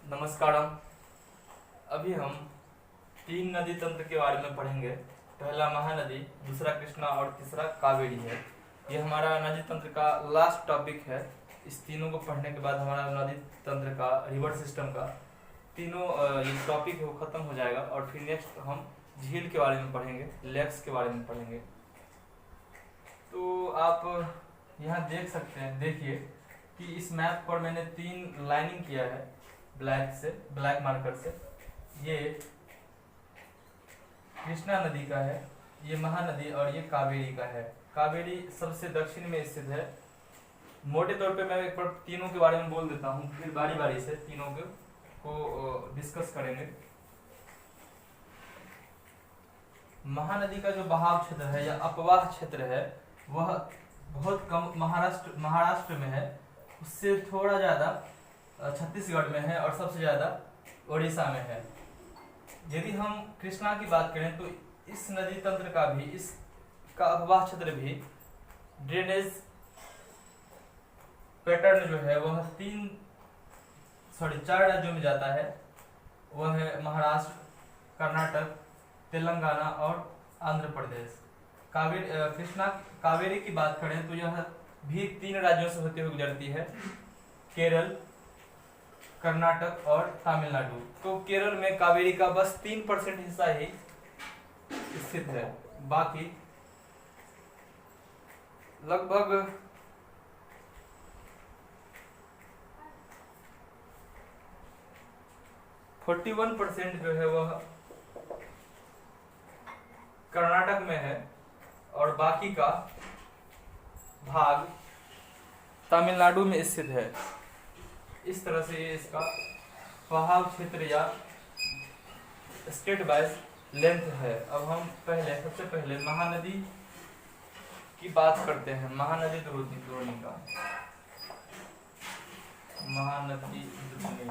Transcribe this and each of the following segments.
नमस्कारम। अभी हम तीन नदी तंत्र के बारे में पढ़ेंगे। पहला महानदी, दूसरा कृष्णा और तीसरा कावेरी है। ये हमारा नदी तंत्र का लास्ट टॉपिक है। इस तीनों को पढ़ने के बाद हमारा नदी तंत्र का, रिवर सिस्टम का तीनों ये टॉपिक है वो खत्म हो जाएगा और फिर नेक्स्ट हम झील के बारे में पढ़ेंगे, लेक्स के बारे में पढ़ेंगे। तो आप यहाँ देख सकते हैं, देखिए कि इस मैप पर मैंने तीन लाइनिंग किया है ब्लैक मार्कर से। ये कृष्णा नदी का है, ये महानदी और ये कावेरी का है। कावेरी सबसे दक्षिण में स्थित है। मोटे तौर पे मैं एक बार तीनों के बारे में बोल देता हूँ, फिर बारी बारी से तीनों को डिस्कस करेंगे। महानदी का जो बहाव क्षेत्र है या अपवाह क्षेत्र है वह बहुत कम महाराष्ट्र में है, उससे थोड़ा ज़्यादा छत्तीसगढ़ में है और सबसे ज़्यादा उड़ीसा में है। यदि हम कृष्णा की बात करें तो इस नदी तंत्र का भी, इसका अपवाह क्षेत्र भी ड्रेनेज पैटर्न जो है वह चार राज्यों में जाता है। वह है महाराष्ट्र, कर्नाटक, तेलंगाना और आंध्र प्रदेश। कावेरी की बात करें तो यह भी तीन राज्यों से होते हुए गुजरती है, केरल, कर्नाटक और तमिलनाडु। तो केरल में कावेरी का बस 3% हिस्सा ही स्थित है, बाकी लगभग 41% जो है वह कर्नाटक में है और बाकी का भाग तमिलनाडु में स्थित है। इस तरह से ये इसका बहाव क्षेत्र या स्टेट वाइज लेंथ है। अब हम सबसे पहले महानदी की बात करते हैं। महानदी द्रोणी का, महानदी द्रोणी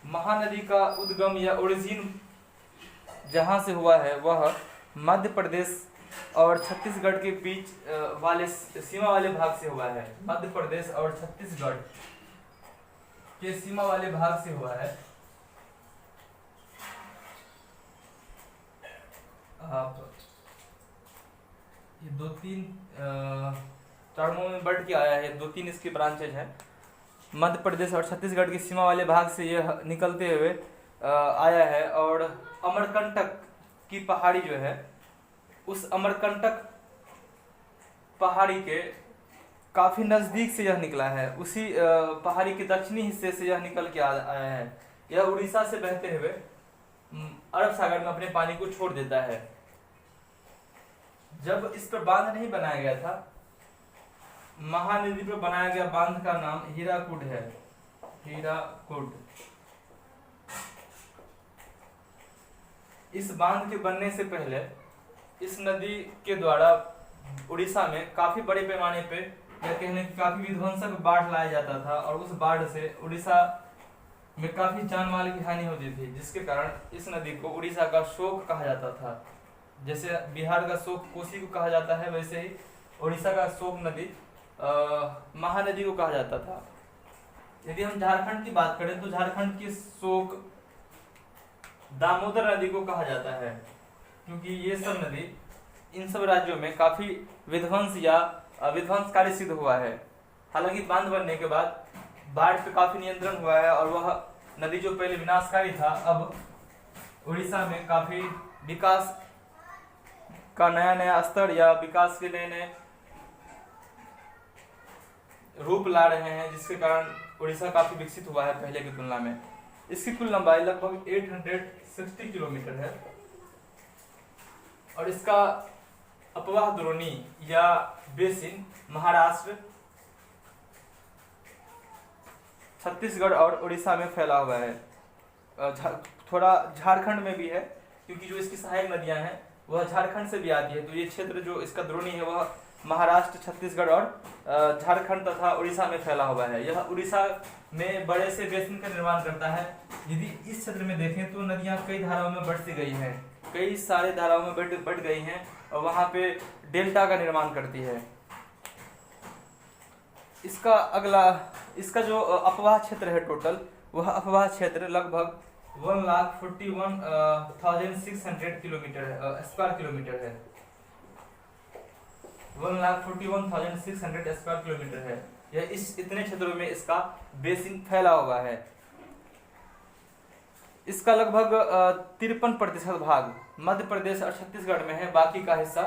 महानदी का उद्गम या ओरिजिन जहाँ से हुआ है वह मध्य प्रदेश और छत्तीसगढ़ के बीच वाले सीमा वाले भाग से हुआ है। मध्य प्रदेश और छत्तीसगढ़ के सीमा वाले भाग से हुआ है। आप ये 2-3 टर्मों में बढ़ के आया है, 2-3 इसकी ब्रांचेज हैं। मध्य प्रदेश और छत्तीसगढ़ के सीमा वाले भाग से यह निकलते हुए आया है और अमरकंटक की पहाड़ी जो है, उस अमरकंटक पहाड़ी के काफी नजदीक से यह निकला है। उसी पहाड़ी के दक्षिणी हिस्से से यह निकल के आया है। यह उड़ीसा से बहते हुए अरब सागर में अपने पानी को छोड़ देता है। जब इस पर बांध नहीं बनाया गया था, महानदी पर बनाया गया बांध का नाम हीराकुड है। हीराकुड। इस बांध के बनने से पहले इस नदी के द्वारा उड़ीसा में काफी बड़े पैमाने पे या कहने की काफी विध्वंसक बाढ़ लाया जाता था और उस बाढ़ से उड़ीसा में काफी जान माल की हानि होती थी, जिसके कारण इस नदी को उड़ीसा का शोक कहा जाता था। जैसे बिहार का शोक कोसी को कहा जाता है, वैसे ही उड़ीसा का शोक नदी महानदी को कहा जाता था। यदि हम झारखंड की बात करें तो झारखंड की शोक दामोदर नदी को कहा जाता है, क्योंकि ये सब नदी इन सब राज्यों में काफी विध्वंसकारी सिद्ध हुआ है। हालांकि बांध बनने के बाद बाढ़ पे काफी नियंत्रण हुआ है और वह नदी जो पहले विनाशकारी था अब उड़ीसा में काफी विकास का नया स्तर या विकास के नए रूप ला रहे हैं, जिसके कारण उड़ीसा काफी विकसित हुआ है पहले की तुलना में। इसकी कुल लंबाई लगभग 860 किलोमीटर है और इसका अपवाह द्रोणी या बेसिन महाराष्ट्र, छत्तीसगढ़ और उड़ीसा में फैला हुआ है। थोड़ा झारखंड में भी है, क्योंकि जो इसकी सहायक नदियां हैं वह झारखंड से भी आती है। तो ये क्षेत्र जो इसका द्रोणी है वह महाराष्ट्र, छत्तीसगढ़ और झारखंड तथा उड़ीसा में फैला हुआ है। यह उड़ीसा में बड़े से बेसिन का निर्माण करता है। यदि इस क्षेत्र में देखें तो नदियां कई धाराओं में बढ़ सी गई हैं। कई सारे धाराओं में बढ़ गई हैं और वहाँ पे डेल्टा का निर्माण करती है। इसका जो अपवाह क्षेत्र है टोटल, वह अपवाह क्षेत्र लगभग 1,41,600 किलोमीटर स्क्वायर किलोमीटर है। 1,41,600 स्क्वायर किलोमीटर है। यह इतने क्षेत्रों में इसका बेसिन फैला हुआ है। इसका लगभग 53% भाग मध्य प्रदेश और छत्तीसगढ़ में है। बाकी का हिस्सा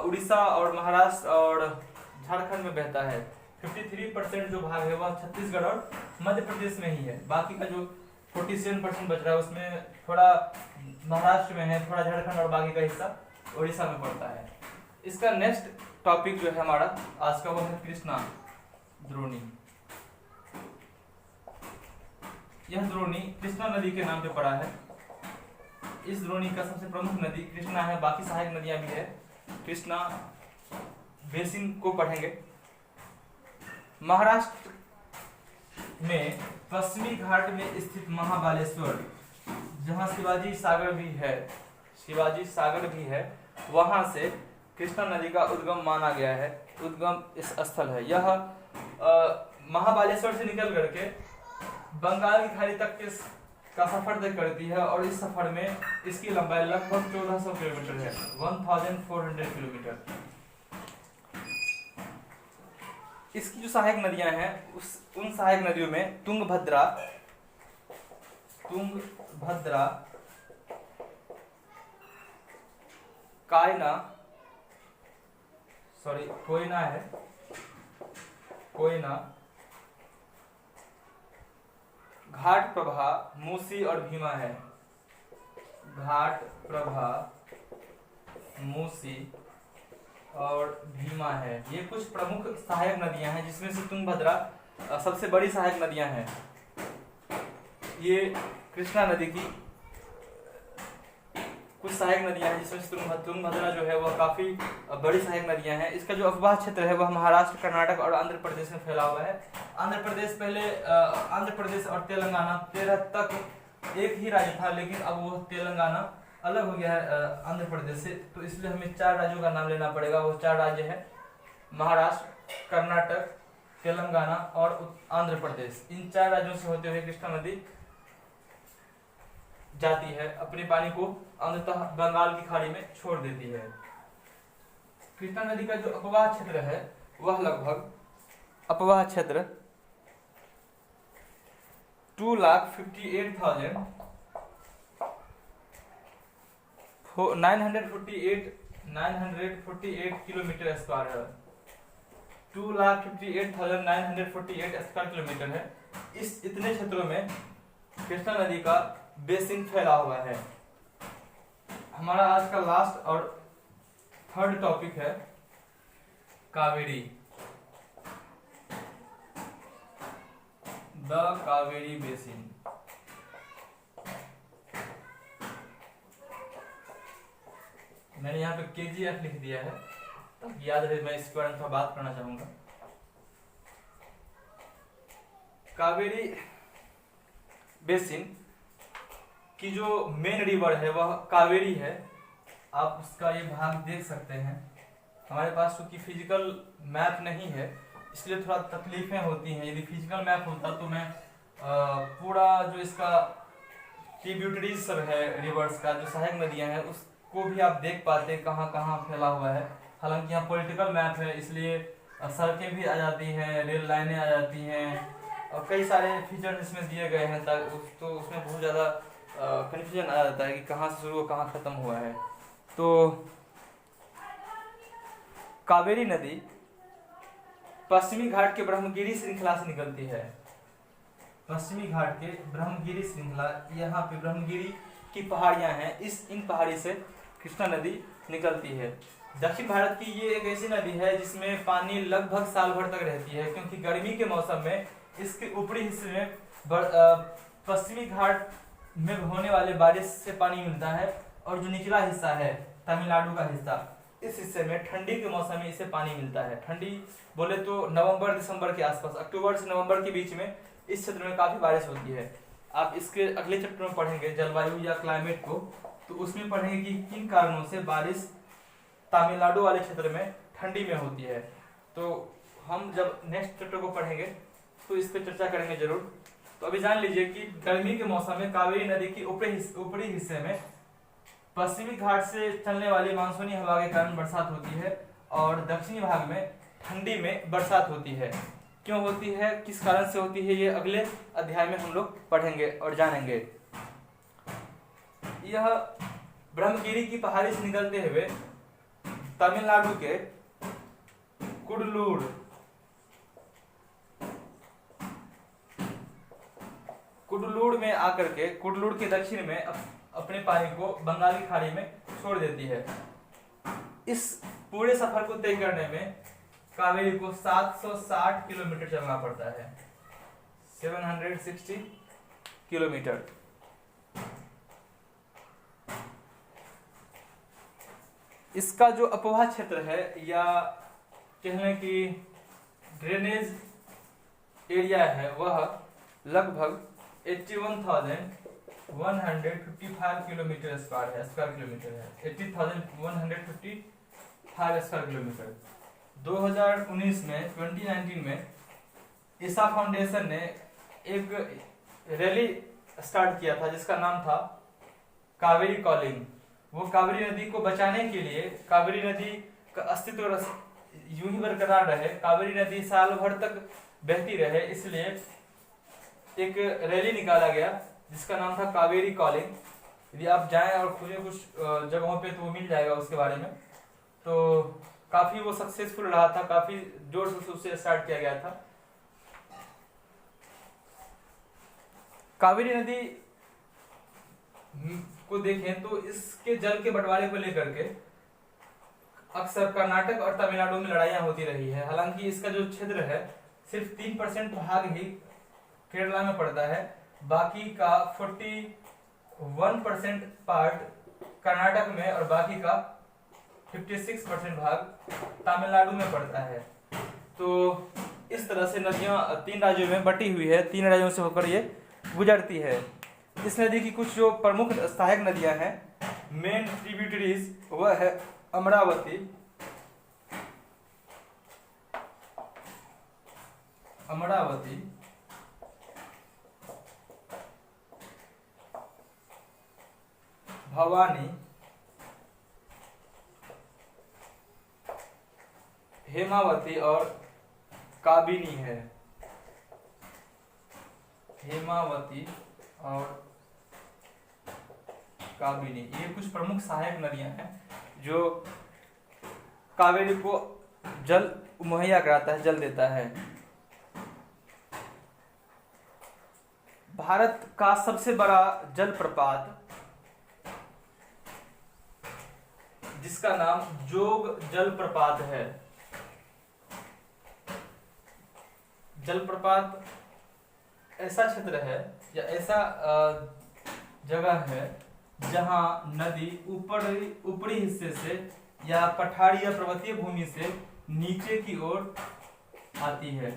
उड़ीसा और महाराष्ट्र और झारखंड में बहता है। 53% जो भाग है वह छत्तीसगढ़ और मध्य प्रदेश में ही है। बाकी का जो 47% बच रहा है उसमें थोड़ा महाराष्ट्र में है, थोड़ा झारखंड और बाकी का हिस्सा उड़ीसा में पड़ता है। इसका नेक्स्ट टॉपिक जो है हमारा आज का वो है कृष्णा द्रोणी। यह द्रोणी कृष्णा नदी के नाम पे पड़ा है। इस द्रोणी का सबसे प्रमुख नदी कृष्णा है, बाकी सहायक नदियां भी है। कृष्णा बेसिन को पढ़ेंगे। महाराष्ट्र में पश्चिमी घाट में स्थित महाबालेश्वर, जहां शिवाजी सागर भी है, वहां से कृष्णा नदी का उद्गम माना गया है, उद्गम इस स्थल है। यह महाबालेश्वर से निकल करके बंगाल की खाड़ी तक का सफर तय करती है और इस सफर में इसकी लंबाई लगभग 1400 किलोमीटर है, 1400 किलोमीटर। इसकी जो सहायक नदियां हैं उन सहायक नदियों में तुंगभद्रा, कोयना, घाट प्रभा, मूसी और भीमा है। घाट प्रभा, मूसी और भीमा है। ये कुछ प्रमुख सहायक नदियां हैं जिसमें से तुंगभद्रा सबसे बड़ी सहायक नदियां हैं। ये कृष्णा नदी की कुछ सहायक नदियां हैं जिसमें से तुंगभद्रा जो है वह काफी बड़ी सहायक नदियां हैं। इसका जो अपवाह क्षेत्र है वह महाराष्ट्र, कर्नाटक और आंध्र प्रदेश में फैला हुआ है। आंध्र प्रदेश और तेलंगाना 13 तक एक ही राज्य था, लेकिन अब वह तेलंगाना अलग हो गया है आंध्र प्रदेश से, तो इसलिए हमें 4 राज्यों का नाम लेना पड़ेगा। वो 4 राज्य है महाराष्ट्र, कर्नाटक, तेलंगाना और आंध्र प्रदेश। इन 4 राज्यों से होते हुए कृष्णा नदी जाती है, अपने पानी को अंततः बंगाल की खाड़ी में छोड़ देती है। कृष्णा नदी का जो अपवाह क्षेत्र है वह लगभग अपवाह क्षेत्र 2,58,948 किलोमीटर स्क्वायर है। 2,58,948 स्क्वायर किलोमीटर है। इतने क्षेत्रों में कृष्णा नदी का बेसिन फैला हुआ है। हमारा आज का लास्ट और थर्ड टॉपिक है कावेरी, द कावेरी बेसिन। मैंने यहाँ पे KGF लिख दिया है ताकि याद रहे, मैं इसके बारे में थोड़ा बात करना चाहूंगा। कावेरी बेसिन की जो मेन रिवर है वह कावेरी है। आप उसका ये भाग देख सकते हैं। हमारे पास क्योंकि फिजिकल मैप नहीं है इसलिए थोड़ा तकलीफें होती हैं। यदि फिजिकल मैप होता तो मैं पूरा जो इसका ट्रिब्यूटरीज सब है रिवर्स का, जो सहायक नदियां हैं, उसको भी आप देख पाते कहाँ कहाँ फैला हुआ है। हालांकि यहाँ पॉलिटिकल मैप है इसलिए सड़कें भी आ जाती हैं, रेल लाइनें आ जाती हैं और कई सारे फीचर इसमें दिए गए हैं, तो उसमें बहुत ज़्यादा कन्फ्यूजन आ जाता है कि कहाँ से शुरू कहाँ ख़त्म हुआ है। तो कावेरी नदी पश्चिमी घाट के ब्रह्मगिरी श्रृंखला से निकलती है। पश्चिमी घाट के ब्रह्मगिरी श्रृंखला, यहाँ पे ब्रह्मगिरी की पहाड़ियाँ हैं, इन पहाड़ी से कृष्णा नदी निकलती है। दक्षिण भारत की ये एक ऐसी नदी है जिसमें पानी लगभग साल भर तक रहती है, क्योंकि गर्मी के मौसम में इसके ऊपरी हिस्से में पश्चिमी घाट में होने वाले बारिश से पानी मिलता है और जो निचला हिस्सा है तमिलनाडु का हिस्सा, इस हिस्से में ठंडी के मौसम में इसे पानी मिलता है। ठंडी बोले तो नवंबर दिसंबर के आसपास, अक्टूबर से नवंबर के बीच में इस क्षेत्र में काफी बारिश होती है। आप इसके अगले चैप्टर में पढ़ेंगे जलवायु या क्लाइमेट को, तो उसमें पढ़ेंगे कि किन कारणों से बारिश तमिलनाडु वाले क्षेत्र में ठंडी में होती है। तो हम जब नेक्स्ट चैप्टर को पढ़ेंगे तो इस पर चर्चा करेंगे जरूर। तो अभी जान लीजिए कि गर्मी के मौसम में कावेरी नदी की ऊपरी हिस्से में पश्चिमी घाट से चलने वाली मानसूनी हवा के कारण बरसात होती है और दक्षिणी भाग में ठंडी में बरसात होती है। क्यों होती है, किस कारण से होती है, ये अगले अध्याय में हम लोग पढ़ेंगे और जानेंगे। यह ब्रह्मगिरी की पहाड़ी से निकलते हुए तमिलनाडु के कुडलूर में आकर के कुडलूर के दक्षिण में अपने पानी को बंगाल की खाड़ी में छोड़ देती है। इस पूरे सफर को तय करने में कावेरी को 760 किलोमीटर चलना पड़ता है, 760 किलोमीटर। इसका जो अपवाह क्षेत्र है या कहने की ड्रेनेज एरिया है वह लगभग 81,155 किलोमीटर स्क्वायर किलोमीटर है 80,155 स्क्वायर किलोमीटर। 2019 में 2019 में ईसा फाउंडेशन ने एक रैली स्टार्ट किया था जिसका नाम था कावेरी कॉलिंग। वो कावेरी नदी को बचाने के लिए, कावेरी नदी का अस्तित्व यूं ही बरकरार रहे, कावेरी नदी साल भर तक बहती रहे, इसलिए एक रैली निकाला गया जिसका नाम था कावेरी कॉलिंग। यदि आप जाएं और खोजें कुछ जगहों पे तो वो मिल जाएगा उसके बारे में। तो काफी वो सक्सेसफुल रहा था, काफी जोर से उसे स्टार्ट किया गया था। कावेरी नदी को देखें तो इसके जल के बंटवारे को लेकर के अक्सर कर्नाटक और तमिलनाडु में लड़ाइयां होती रही है। हालांकि इसका जो क्षेत्र है सिर्फ 3% भाग ही केरला में पड़ता है, बाकी का 41% पार्ट कर्नाटक में और बाकी का 56% भाग तमिलनाडु में पड़ता है। तो इस तरह से नदियां 3 राज्यों में बटी हुई है, 3 राज्यों से होकर ये गुजरती है। इस नदी की कुछ जो प्रमुख सहायक नदियां हैं, मेन ट्रिब्यूटरीज, वह है अमरावती, भवानी, हेमावती और काबिनी है। हेमावती और काबिनी ये कुछ प्रमुख सहायक नदियां हैं जो कावेरी को जल मुहैया कराता है, जल देता है। भारत का सबसे बड़ा जलप्रपात जिसका नाम जोग जलप्रपात है। जलप्रपात ऐसा क्षेत्र है या ऐसा जगह है जहां नदी ऊपरी हिस्से से या पठारी या पर्वतीय भूमि से नीचे की ओर आती है।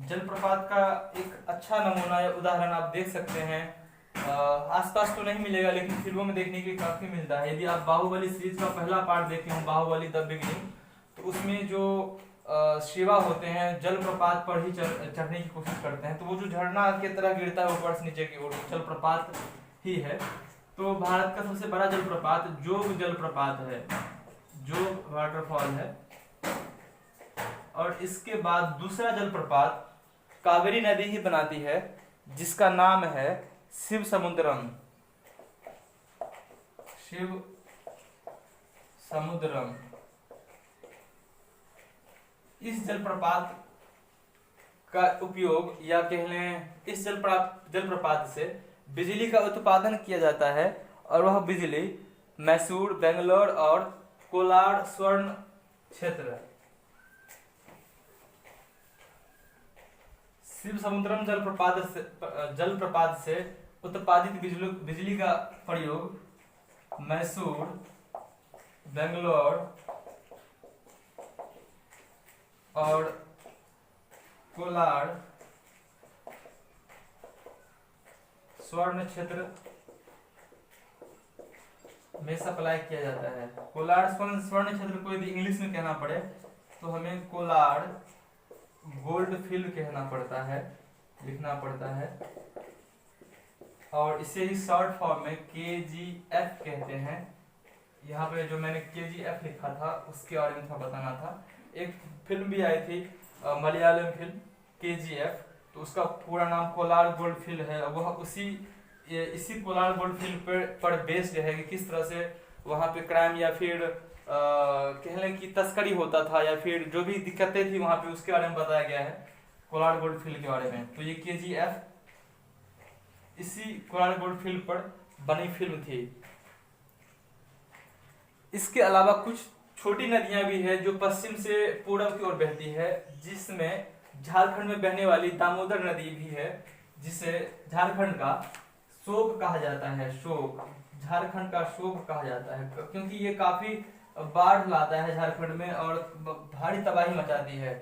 जलप्रपात का एक अच्छा नमूना या उदाहरण आप देख सकते हैं, आसपास तो नहीं मिलेगा लेकिन फिल्मों में देखने के लिए काफी मिलता है। यदि आप बाहुबली सीरीज का पहला पार्ट देखे हो, बाहुबली द बिगिनिंग, तो उसमें जो शिवा होते हैं जलप्रपात पर ही चढ़ने की कोशिश करते हैं, तो वो जो झरना की तरह गिरता है ऊपर से नीचे की ओर, जलप्रपात ही है। तो भारत का सबसे बड़ा जलप्रपात जोग जलप्रपात है, जोग वाटरफॉल है। और इसके बाद दूसरा जलप्रपात कावेरी नदी ही बनाती है जिसका नाम है शिव समुद्रम। इस जलप्रपात का उपयोग या कह लें इस जलप्रपात से बिजली का उत्पादन किया जाता है और वह बिजली मैसूर, बेंगलोर और कोलार स्वर्ण क्षेत्र, शिव समुद्रम जलप्रपात से उत्पादित बिजली का प्रयोग मैसूर, बेंगलोर और कोलार स्वर्ण क्षेत्र में सप्लाई किया जाता है। कोलार स्वर्ण क्षेत्र को यदि इंग्लिश में कहना पड़े तो हमें कोलार गोल्ड फील्ड कहना पड़ता है, लिखना पड़ता है, और इसे ही शॉर्ट फॉर्म में KGF कहते हैं। यहाँ पे जो मैंने KGF लिखा था उसके बारे में थोड़ा बताना था। एक फिल्म भी आई थी मलयालम फिल्म KGF, तो उसका पूरा नाम कोलार गोल्ड फील्ड है। वह इसी कोलार गोल्ड फील्ड पर बेस्ड है कि किस तरह से वहाँ पे क्राइम या फिर कह लें कि तस्करी होता था या फिर जो भी दिक्कतें थी वहाँ पे, उसके बारे में बताया गया है कोलार गोल्ड फील्ड के बारे में। तो ये KGF इसी कोलार गोल्ड फील्ड पर बनी फिल्म थी। इसके अलावा कुछ छोटी नदियां भी है जो पश्चिम से पूर्व की ओर बहती है, जिसमें झारखंड में बहने वाली दामोदर नदी भी है, जिसे झारखंड का शोक कहा जाता है। शोक, झारखंड का शोक कहा जाता है क्योंकि ये काफी बाढ़ लाता है झारखंड में और भारी तबाही मचाती है।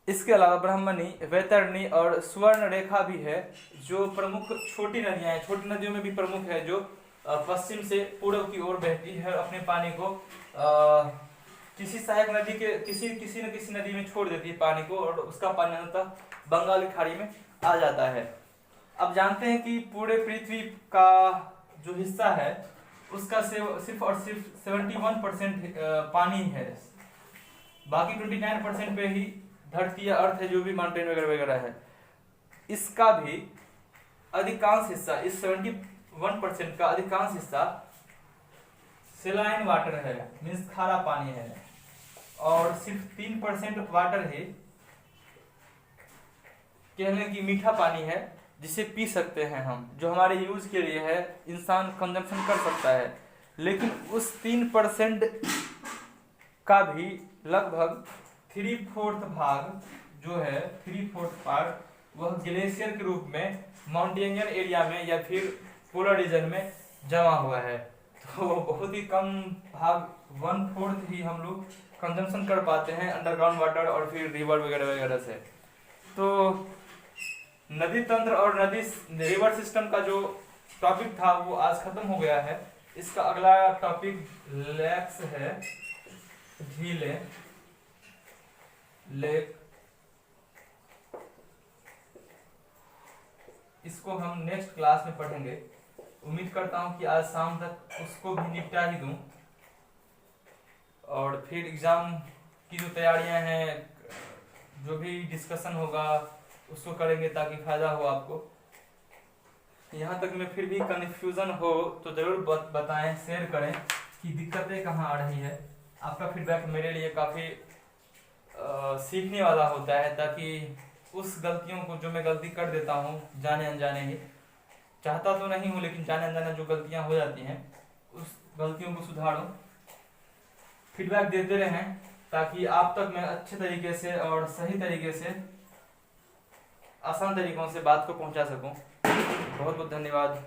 इसके अलावा ब्राह्मणी, वैतरणी और स्वर्ण रेखा भी है जो प्रमुख छोटी नदियां हैं। छोटी नदियों में भी प्रमुख है जो पश्चिम से पूर्व की ओर बहती है, अपने पानी को किसी सहायक नदी के किसी न किसी नदी में छोड़ देती है पानी को, और उसका पानी अंततः बंगाल की खाड़ी में आ जाता है। अब जानते हैं कि पूरे पृथ्वी का जो हिस्सा है उसका सिर्फ और सिर्फ 71% पानी है, बाकी 29% पे ही धरती या अर्थ है, जो भी माउंटेन वगैरह वगैरह है। इसका भी अधिकांश हिस्सा, इस 71% का अधिकांश हिस्सा सेलाइन वाटर है, मीन्स खारा पानी है, और सिर्फ 3% वाटर ही कहने की मीठा पानी है जिसे पी सकते हैं हम, जो हमारे यूज के लिए है, इंसान कंजम्पशन कर सकता है। लेकिन उस 3% का भी लगभग 3/4 भाग जो है, 3/4 पार्ट वह ग्लेशियर के रूप में माउंटेनियन एरिया में या फिर पोलर रीजन में जमा हुआ है। तो बहुत ही कम भाग, 1/4 ही हम लोग कंजम्पशन कर पाते हैं अंडरग्राउंड वाटर और फिर रिवर वगैरह वगैरह से। तो नदी तंत्र और रिवर सिस्टम का जो टॉपिक था वो आज खत्म हो गया है। इसका अगला टॉपिक लेक्स है, झीलें, लेक। इसको हम नेक्स्ट क्लास में पढ़ेंगे। उम्मीद करता हूं कि आज शाम तक उसको भी निपटा ही दूं, और फिर एग्जाम की जो तैयारियां हैं, जो भी डिस्कशन होगा उसको करेंगे ताकि फायदा हो आपको। यहाँ तक में फिर भी कन्फ्यूजन हो तो जरूर बताएं, शेयर करें कि दिक्कतें कहाँ आ रही है। आपका फीडबैक मेरे लिए काफ़ी सीखने वाला होता है, ताकि उस गलतियों को जो मैं गलती कर देता हूँ जाने अनजाने ही, चाहता तो नहीं हूँ लेकिन जाने अनजाने जो गलतियाँ हो जाती हैं उस गलतियों को सुधारूं। फीडबैक देते रहें ताकि आप तक मैं अच्छे तरीके से और सही तरीके से, आसान तरीकों से बात को पहुंचा सकूं। बहुत बहुत धन्यवाद।